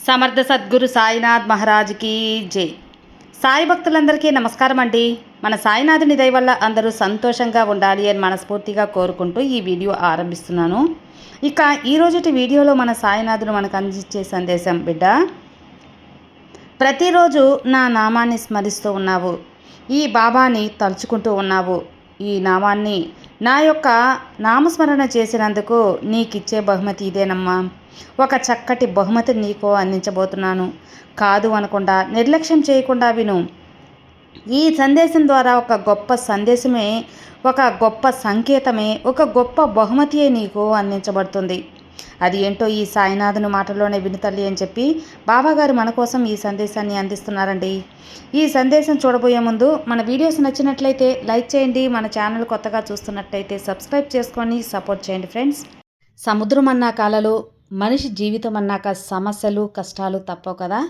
సమర్థ సద్గురు సాయినాథ్ మహారాజ్కి జై. సాయి భక్తులందరికీ నమస్కారం అండి. మన సాయినాథుని దయ వల్ల అందరూ సంతోషంగా ఉండాలి అని మనస్ఫూర్తిగా కోరుకుంటూ ఈ వీడియో ఆరంభిస్తున్నాను. ఇక ఈరోజుటి వీడియోలో మన సాయినాథుడు మనకు అందించే సందేశం, బిడ్డ, ప్రతిరోజు నా నామాన్ని స్మరిస్తూ ఉన్నావు, ఈ బాబాని తలుచుకుంటూ ఉన్నావు, ఈ నామాన్ని నా యొక్క నామస్మరణ చేసినందుకు నీకిచ్చే బహుమతి ఇదేనమ్మా. ఒక చక్కటి బహుమతి నీకు అందించబోతున్నాను. కాదు అనకుండా, నిర్లక్ష్యం చేయకుండా విను. ఈ సందేశం ద్వారా ఒక గొప్ప సందేశమే, ఒక గొప్ప సంకేతమే, ఒక గొప్ప బహుమతియే నీకు అందించబడుతుంది. అది ఏంటో ఈ సాయినాథుని మాటల్లోనే వినుతల్లి అని చెప్పి బాబాగారు మన కోసం ఈ సందేశాన్ని అందిస్తున్నారండి. ఈ సందేశం చూడబోయే ముందు మన వీడియోస్ నచ్చినట్లయితే లైక్ చేయండి. మన ఛానల్ కొత్తగా చూస్తున్నట్లయితే సబ్స్క్రైబ్ చేసుకొని సపోర్ట్ చేయండి ఫ్రెండ్స్. సముద్రం అన్నాక అలలు, మనిషి జీవితం అన్నాక సమస్యలు, కష్టాలు తప్పవు కదా.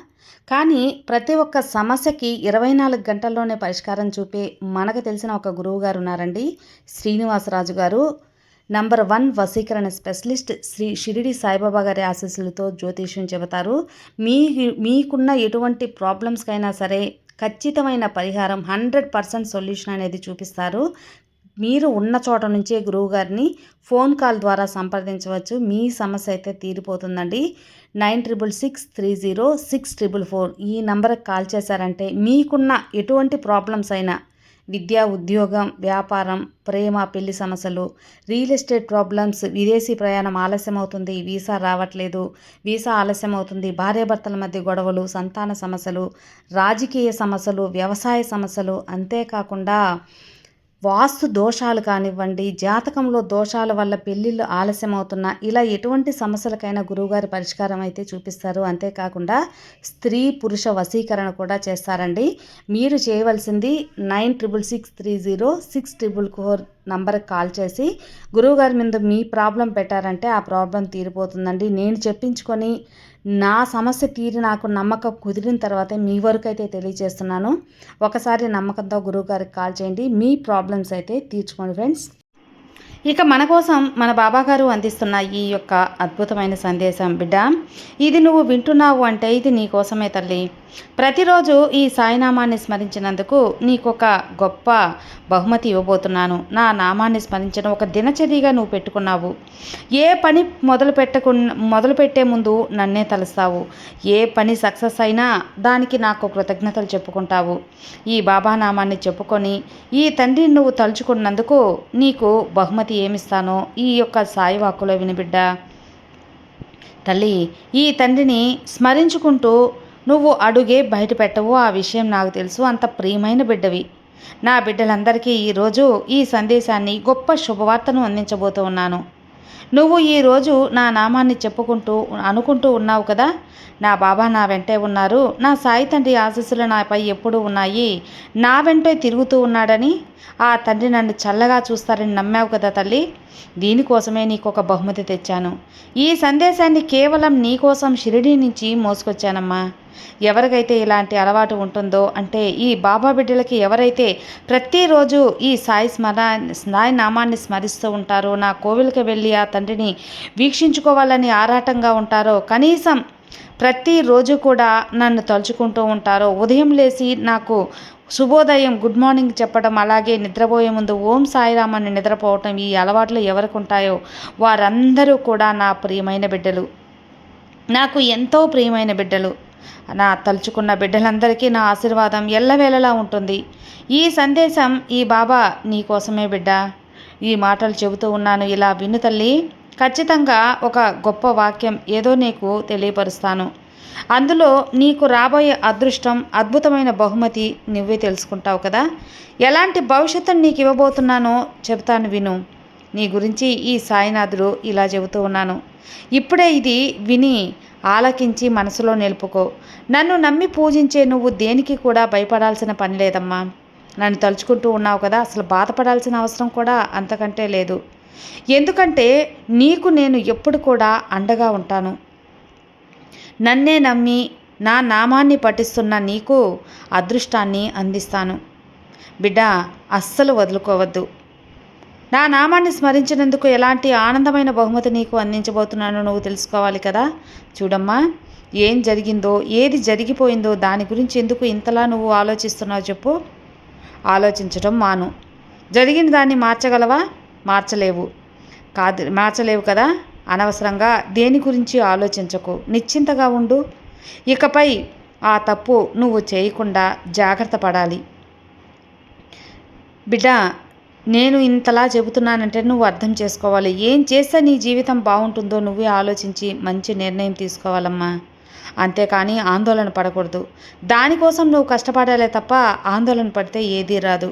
కానీ ప్రతి ఒక్క సమస్యకి 24 గంటల్లోనే పరిష్కారం చూపే మనకు తెలిసిన ఒక గురువు గారు ఉన్నారండి. శ్రీనివాసరాజు గారు, నంబర్ 1 వశీకరణ స్పెషలిస్ట్. శ్రీ షిరిడి సాయిబాబా గారి ఆశీస్సులతో జ్యోతిష్యం చెబుతారు. మీకున్న ఎటువంటి ప్రాబ్లమ్స్కైనా సరే ఖచ్చితమైన పరిహారం, 100% సొల్యూషన్ అనేది చూపిస్తారు. మీరు ఉన్న చోట నుంచే గురువుగారిని ఫోన్ కాల్ ద్వారా సంప్రదించవచ్చు. మీ సమస్య అయితే తీరిపోతుందండి. 96630644 ఈ నంబర్కి కాల్ చేశారంటే మీకున్న ఎటువంటి ప్రాబ్లమ్స్ అయినా, విద్య, ఉద్యోగం, వ్యాపారం, ప్రేమ, పెళ్లి సమస్యలు, రియల్ ఎస్టేట్ ప్రాబ్లమ్స్, విదేశీ ప్రయాణం ఆలస్యం అవుతుంది, వీసా రావట్లేదు, వీసా ఆలస్యం అవుతుంది, భార్యాభర్తల మధ్య గొడవలు, సంతాన సమస్యలు, రాజకీయ సమస్యలు, వ్యవసాయ సమస్యలు, అంతేకాకుండా వాస్తు దోషాలు కానివ్వండి, జాతకంలో దోషాల వల్ల పెళ్ళిళ్ళు ఆలస్యం అవుతున్నా, ఇలా ఎటువంటి సమస్యలకైనా గురువుగారి పరిష్కారం అయితే చూపిస్తారు. అంతేకాకుండా స్త్రీ పురుష వశీకరణ కూడా చేస్తారండి. మీరు చేయవలసింది 96630644 నంబర్కి కాల్ చేసి గురువుగారి మీద మీ ప్రాబ్లం పెట్టారంటే ఆ ప్రాబ్లం తీరిపోతుందండి. నేను చెప్పించుకొని నా సమస్య తీరి నాకు నమ్మకం కుదిరిన తర్వాతే మీ వరకు అయితే తెలియజేస్తున్నాను. ఒకసారి నమ్మకంతో గురువుగారికి కాల్ చేయండి, మీ ప్రాబ్లమ్స్ అయితే తీర్చుకోండి ఫ్రెండ్స్. ఇక మన కోసం మన బాబాగారు అందిస్తున్న ఈ యొక్క అద్భుతమైన సందేశం, బిడ్డ, ఇది నువ్వు వింటున్నావు అంటే ఇది నీ కోసమే తల్లి. ప్రతిరోజు ఈ సాయినామాన్ని స్మరించినందుకు నీకొక గొప్ప బహుమతి ఇవ్వబోతున్నాను. నా నామాన్ని స్మరించడం ఒక దినచర్యగా నువ్వు పెట్టుకున్నావు. ఏ పని మొదలుపెట్టే ముందు నన్నే తలుస్తావు. ఏ పని సక్సెస్ అయినా దానికి నాకు కృతజ్ఞతలు చెప్పుకుంటావు. ఈ బాబా నామాన్ని చెప్పుకొని ఈ తండ్రిని నువ్వు తలుచుకున్నందుకు నీకు బహుమతి ఏమిస్తానో ఈ యొక్క సాయి వాక్కులో వినిబిడ్డ. తల్లి, ఈ తండ్రిని స్మరించుకుంటూ నువ్వు అడుగే బయట పెట్టవు, ఆ విషయం నాకు తెలుసు. అంత ప్రియమైన బిడ్డవి. నా బిడ్డలందరికీ ఈరోజు ఈ సందేశాన్ని, గొప్ప శుభవార్తను అందించబోతూ ఉన్నాను. నువ్వు ఈరోజు నా నామాన్ని అనుకుంటూ ఉన్నావు కదా, నా బాబా నా వెంటే ఉన్నారు, నా సాయి తండ్రి ఆశీస్సులు నాపై ఎప్పుడూ ఉన్నాయి, నా వెంటే తిరుగుతూ ఉన్నాడని, ఆ తండ్రి నన్ను చల్లగా చూస్తారని నమ్మావు కదా తల్లి. దీనికోసమే నీకు ఒక బహుమతి తెచ్చాను. ఈ సందేశాన్ని కేవలం నీకోసం షిరిడీ నుంచి మోసుకొచ్చానమ్మా. ఎవరికైతే ఇలాంటి అలవాటు ఉంటుందో, అంటే ఈ బాబా బిడ్డలకి ఎవరైతే ప్రతిరోజు ఈ సాయి నామాన్ని స్మరిస్తూ ఉంటారో, నా కోవిలకి వెళ్ళి ఆ తండ్రిని వీక్షించుకోవాలని ఆరాటంగా ఉంటారో, కనీసం ప్రతిరోజు కూడా నన్ను తలుచుకుంటూ ఉంటారో, ఉదయం లేచి నాకు శుభోదయం, గుడ్ మార్నింగ్ చెప్పడం, అలాగే నిద్రపోయే ముందు ఓం సాయిరామ్ అని నిద్రపోవటం, ఈ అలవాట్లు ఎవరికి ఉంటాయో వారందరూ కూడా నా ప్రియమైన బిడ్డలు, నాకు ఎంతో ప్రియమైన బిడ్డలు. నా తలుచుకున్న బిడ్డలందరికీ నా ఆశీర్వాదం ఎల్లవేళలా ఉంటుంది. ఈ సందేశం ఈ బాబా నీకోసమే బిడ్డ. ఈ మాటలు చెబుతూ ఉన్నాను, ఇలా విను తల్లి. ఖచ్చితంగా ఒక గొప్ప వాక్యం ఏదో నీకు తెలియపరుస్తాను. అందులో నీకు రాబోయే అదృష్టం, అద్భుతమైన బహుమతి నువ్వే తెలుసుకుంటావు కదా. ఎలాంటి భవిష్యత్తును నీకు ఇవ్వబోతున్నానో చెబుతాను, విను. నీ గురించి ఈ సాయినాథుడు ఇలా చెబుతూ ఉన్నాను. ఇప్పుడే ఇది విని ఆలకించి మనసులో నిలుపుకో. నన్ను నమ్మి పూజించే నువ్వు దేనికి కూడా భయపడాల్సిన పని లేదమ్మా. నన్ను తలుచుకుంటూ ఉన్నావు కదా, అసలు బాధపడాల్సిన అవసరం కూడా అంతకంటే లేదు. ఎందుకంటే నీకు నేను ఎప్పుడు కూడా అండగా ఉంటాను. నన్నే నమ్మి నా నామాన్ని పఠిస్తున్న నీకు అదృష్టాన్ని అందిస్తాను. బిడ్డ, అస్సలు వదులుకోవద్దు. నా నామాన్ని స్మరించినందుకు ఎలాంటి ఆనందమైన బహుమతి నీకు అందించబోతున్నానో నువ్వు తెలుసుకోవాలి కదా. చూడమ్మా, ఏం జరిగిందో, ఏది జరిగిపోయిందో దాని గురించి ఎందుకు ఇంతలా నువ్వు ఆలోచిస్తున్నావు చెప్పు? ఆలోచించడం మాను. జరిగిన దాన్ని మార్చగలవా? మార్చలేవు. మార్చలేవు కదా. అనవసరంగా దేని గురించి ఆలోచించకు, నిశ్చింతగా ఉండు. ఇకపై ఆ తప్పు నువ్వు చేయకుండా జాగ్రత్త పడాలి. బిడ్డ, నేను ఇంతలా చెబుతున్నానంటే నువ్వు అర్థం చేసుకోవాలి. ఏం చేస్తే నీ జీవితం బాగుంటుందో నువ్వే ఆలోచించి మంచి నిర్ణయం తీసుకోవాలమ్మా. అంతేకాని ఆందోళన పడకూడదు. దానికోసం నువ్వు కష్టపడాలే తప్ప ఆందోళన పడితే ఏదీ రాదు.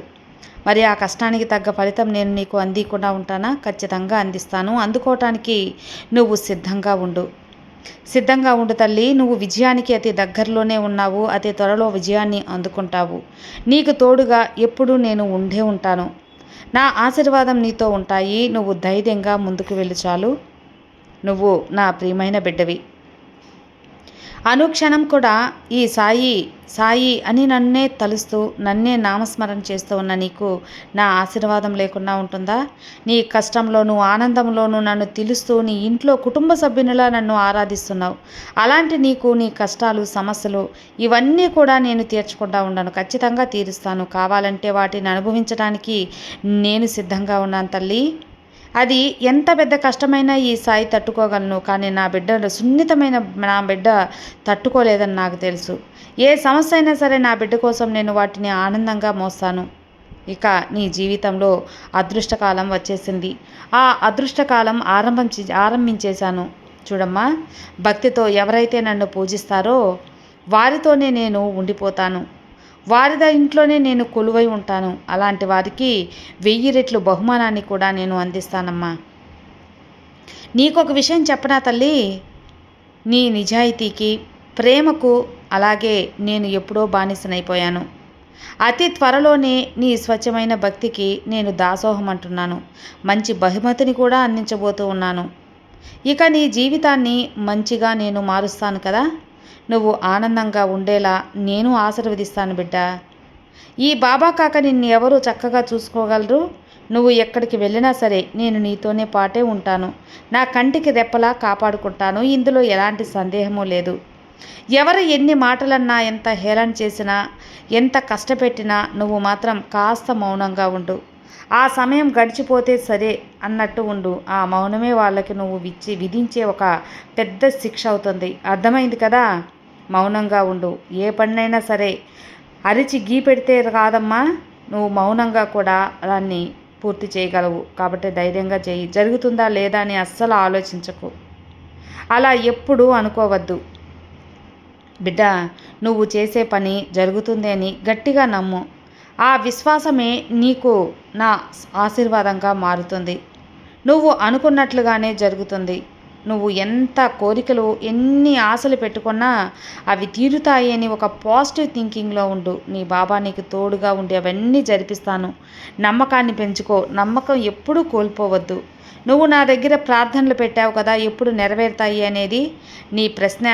మరి ఆ కష్టానికి తగ్గ ఫలితం నేను నీకు అందికుండా ఉంటానా? ఖచ్చితంగా అందిస్తాను. అందుకోవటానికి నువ్వు సిద్ధంగా ఉండు తల్లి. నువ్వు విజయానికి అతి దగ్గరలోనే ఉన్నావు. అతి త్వరలో విజయాన్ని అందుకుంటావు. నీకు తోడుగా ఎప్పుడూ నేను ఉండే ఉంటాను. నా ఆశీర్వాదం నీతో ఉంటాయి. నువ్వు ధైర్యంగా ముందుకు వెళ్ళు చాలు. నువ్వు నా ప్రియమైన బిడ్డవి. అనుక్షణం కూడా ఈ సాయి అని నన్నే తలుస్తూ నన్నే నామస్మరణ చేస్తూ ఉన్న నీకు నా ఆశీర్వాదం లేకుండా ఉంటుందా? నీ కష్టంలోనూ ఆనందంలోనూ నన్ను తెలుస్తూ నీ ఇంట్లో కుటుంబ సభ్యునిలా నన్ను ఆరాధిస్తున్నావు. అలాంటి నీకు నీ కష్టాలు, సమస్యలు ఇవన్నీ కూడా నేను తీర్చకుండా ఉండను. ఖచ్చితంగా తీరుస్తాను. కావాలంటే వాటిని అనుభవించడానికి నేను సిద్ధంగా ఉన్నాను తల్లి. అది ఎంత పెద్ద కష్టమైనా ఈ సాయి తట్టుకోగలను. కానీ నా బిడ్డ తట్టుకోలేదని నాకు తెలుసు. ఏ సమస్య అయినా సరే నా బిడ్డ కోసం నేను వాటిని ఆనందంగా మోస్తాను. ఇక నీ జీవితంలో అదృష్టకాలం వచ్చేసింది. ఆ అదృష్టకాలం ఆరంభించేశాను. చూడమ్మా, భక్తితో ఎవరైతే నన్ను పూజిస్తారో వారితోనే నేను ఉండిపోతాను. వారి ఇంట్లోనే నేను కొలువై ఉంటాను. అలాంటి వారికి 1000 రెట్లు బహుమానాన్ని కూడా నేను అందిస్తానమ్మా. నీకొక విషయం చెప్పనా తల్లి? నీ నిజాయితీకి, ప్రేమకు అలాగే నేను ఎప్పుడో బానిసనైపోయాను. అతి త్వరలోనే నీ స్వచ్ఛమైన భక్తికి నేను దాసోహం అంటున్నాను. మంచి బహుమతిని కూడా అందించబోతూ ఉన్నాను. ఇక నీ జీవితాన్ని మంచిగా నేను మారుస్తాను కదా. నువ్వు ఆనందంగా ఉండేలా నేను ఆశీర్వదిస్తాను బిడ్డ. ఈ బాబా కాక నిన్ను ఎవరు చక్కగా చూసుకోగలరు? నువ్వు ఎక్కడికి వెళ్ళినా సరే నేను నీతోనే పాటే ఉంటాను. నా కంటికి రెప్పలా కాపాడుకుంటాను. ఇందులో ఎలాంటి సందేహమూ లేదు. ఎవరు ఎన్ని మాటలన్నా, ఎంత హేళన చేసినా, ఎంత కష్టపెట్టినా నువ్వు మాత్రం కాస్త మౌనంగా ఉండు. ఆ సమయం గడిచిపోతే సరే అన్నట్టు ఉండు. ఆ మౌనమే వాళ్ళకి నువ్వు విధించే ఒక పెద్ద శిక్ష అవుతుంది. అర్థమైంది కదా. మౌనంగా ఉండు. ఏ పనినైనా సరే అరిచి గీ పెడితే కాదమ్మా, నువ్వు మౌనంగా కూడా దాన్ని పూర్తి చేయగలవు. కాబట్టి ధైర్యంగా చేయి. జరుగుతుందా లేదా అని అస్సలు ఆలోచించకు. అలా ఎప్పుడూ అనుకోవద్దు బిడ్డ. నువ్వు చేసే పని జరుగుతుంది అని గట్టిగా నమ్ము. ఆ విశ్వాసమే నీకు నా ఆశీర్వాదంగా మారుతుంది. నువ్వు అనుకున్నట్లుగానే జరుగుతుంది. నువ్వు ఎంత కోరికలు, ఎన్ని ఆశలు పెట్టుకున్నా అవి తీరుతాయి అని ఒక పాజిటివ్ థింకింగ్లో ఉండు. నీ బాబా నీకు తోడుగా ఉండి అవన్నీ జరిపిస్తాను. నమ్మకాన్ని పెంచుకో. నమ్మకం ఎప్పుడూ కోల్పోవద్దు. నువ్వు నా దగ్గర ప్రార్థనలు పెట్టావు కదా, ఎప్పుడు నెరవేరుతాయి అనేది నీ ప్రశ్న.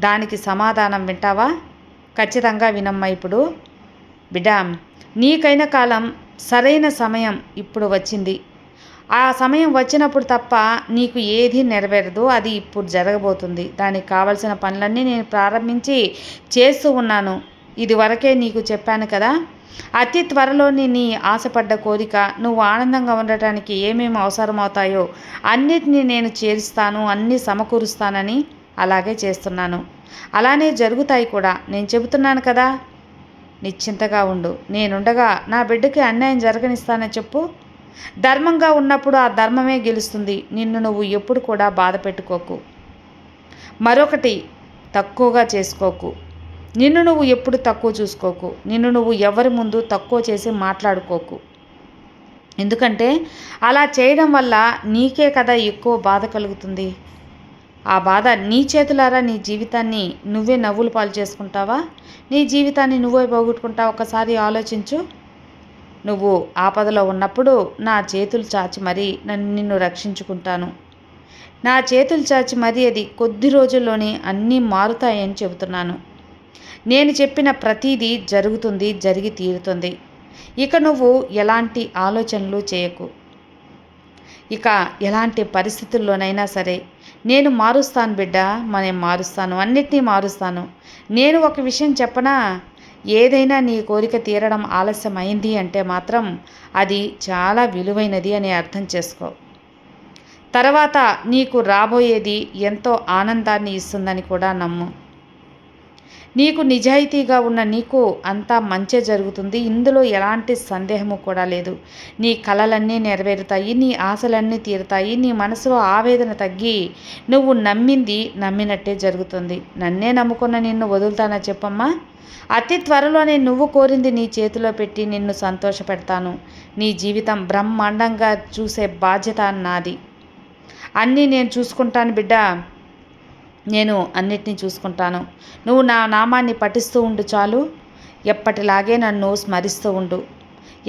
దానికి సమాధానం వింటావా? ఖచ్చితంగా వినమ్మా. ఇప్పుడు బిడ్డ, నీకైన కాలం, సరైన సమయం ఇప్పుడు వచ్చింది. ఆ సమయం వచ్చినప్పుడు తప్ప నీకు ఏది నెరవేరదు. అది ఇప్పుడు జరగబోతుంది. దానికి కావలసిన పనులన్నీ నేను ప్రారంభించి చేస్తూ ఉన్నాను. ఇదివరకే నీకు చెప్పాను కదా. అతి త్వరలోని నీ ఆశపడ్డ కోరిక, నువ్వు ఆనందంగా ఉండటానికి ఏమేమి అవసరమవుతాయో అన్నిటినీ నేను చేరుస్తాను, అన్నీ సమకూరుస్తానని అలాగే చేస్తున్నాను. అలానే జరుగుతాయి కూడా. నేను చెబుతున్నాను కదా. నిశ్చింతగా ఉండు. నేనుండగా నా బిడ్డకి అన్యాయం జరగనిస్తానని చెప్పు. ధర్మంగా ఉన్నప్పుడు ఆ ధర్మమే గెలుస్తుంది. నిన్ను నువ్వు ఎప్పుడు కూడా బాధ పెట్టుకోకు. మరొకటి, తక్కువగా చేసుకోకు. నిన్ను నువ్వు ఎప్పుడు తక్కువ చూసుకోకు. నిన్ను నువ్వు ఎవరి ముందు తక్కువ చేసి మాట్లాడుకోకు. ఎందుకంటే అలా చేయడం వల్ల నీకే కదా ఎక్కువ బాధ కలుగుతుంది. ఆ బాధ నీ చేతులారా నీ జీవితాన్ని నువ్వే నవ్వులు పాలు చేసుకుంటావా? నీ జీవితాన్ని నువ్వే పోగొట్టుకుంటావా? ఒకసారి ఆలోచించు. నువ్వు ఆపదలో ఉన్నప్పుడు నా చేతులు చాచి మరీ నిన్ను రక్షించుకుంటాను. నా చేతులు చాచి మరీ అది కొద్ది రోజుల్లోనే అన్నీ మారుతాయని చెబుతున్నాను. నేను చెప్పిన ప్రతిదీ జరుగుతుంది, జరిగి తీరుతుంది. ఇక నువ్వు ఎలాంటి ఆలోచనలు చేయకు. ఇక ఎలాంటి పరిస్థితుల్లోనైనా సరే నేను మారుస్తాను బిడ్డ, నేను మారుస్తాను, అన్నిటినీ మారుస్తాను. నేను ఒక విషయం చెప్పనా, ఏదైనా నీ కోరిక తీరడం ఆలస్యం అయింది అంటే మాత్రం అది చాలా విలువైనది అని అర్థం చేసుకో. తర్వాత నీకు రాబోయేది ఎంతో ఆనందాన్ని ఇస్తుందని కూడా నమ్ము. నీకు నిజాయితీగా ఉన్న నీకు అంతా మంచే జరుగుతుంది. ఇందులో ఎలాంటి సందేహము కూడా లేదు. నీ కలలన్నీ నెరవేరుతాయి, నీ ఆశలన్నీ తీరుతాయి, నీ మనసులో ఆవేదన తగ్గి నువ్వు నమ్మింది నమ్మినట్టే జరుగుతుంది. నన్నే నమ్ముకున్న నిన్ను వదులుతానా చెప్పమ్మా? అతి త్వరలోనే నువ్వు కోరింది నీ చేతిలో పెట్టి నిన్ను సంతోషపెడతాను. నీ జీవితం బ్రహ్మాండంగా చూసే బాధ్యత నాది. అన్నీ నేను చూసుకుంటాను బిడ్డ, నేను అన్నిటినీ చూసుకుంటాను. నువ్వు నా నామాన్ని పఠిస్తూ ఉండు చాలు. ఎప్పటిలాగే నన్ను స్మరిస్తూ ఉండు,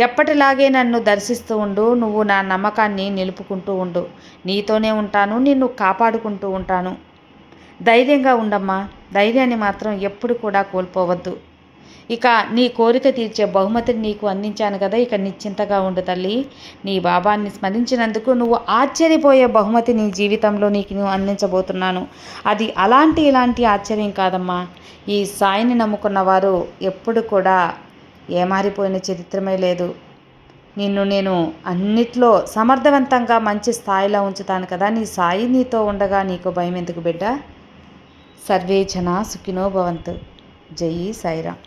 ఎప్పటిలాగే నన్ను దర్శిస్తూ ఉండు. నువ్వు నా నమ్మకాన్ని నిలుపుకుంటూ ఉండు. నీతోనే ఉంటాను, నిన్ను కాపాడుకుంటూ ఉంటాను. ధైర్యంగా ఉండమ్మా, ధైర్యాన్ని మాత్రం ఎప్పుడు కూడా కోల్పోవద్దు. ఇక నీ కోరిక తీర్చే బహుమతిని నీకు అందించాను కదా, ఇక నిశ్చింతగా ఉండు తల్లి. నీ బాబాని స్మరించినందుకు నువ్వు ఆశ్చర్యపోయే బహుమతి నీ జీవితంలో నువ్వు అందించబోతున్నాను. అది ఇలాంటి ఆశ్చర్యం కాదమ్మా. ఈ సాయిని నమ్ముకున్న వారు ఎప్పుడు కూడా ఏమారిపోయిన చరిత్రమే లేదు. నిన్ను నేను అన్నిట్లో సమర్థవంతంగా మంచి స్థాయిలో ఉంచుతాను కదా. నీ సాయి నీతో ఉండగా నీకు భయం ఎందుకు బిడ్డ? సర్వే జనా సుఖినో భవంతు. జై సాయిరామ్.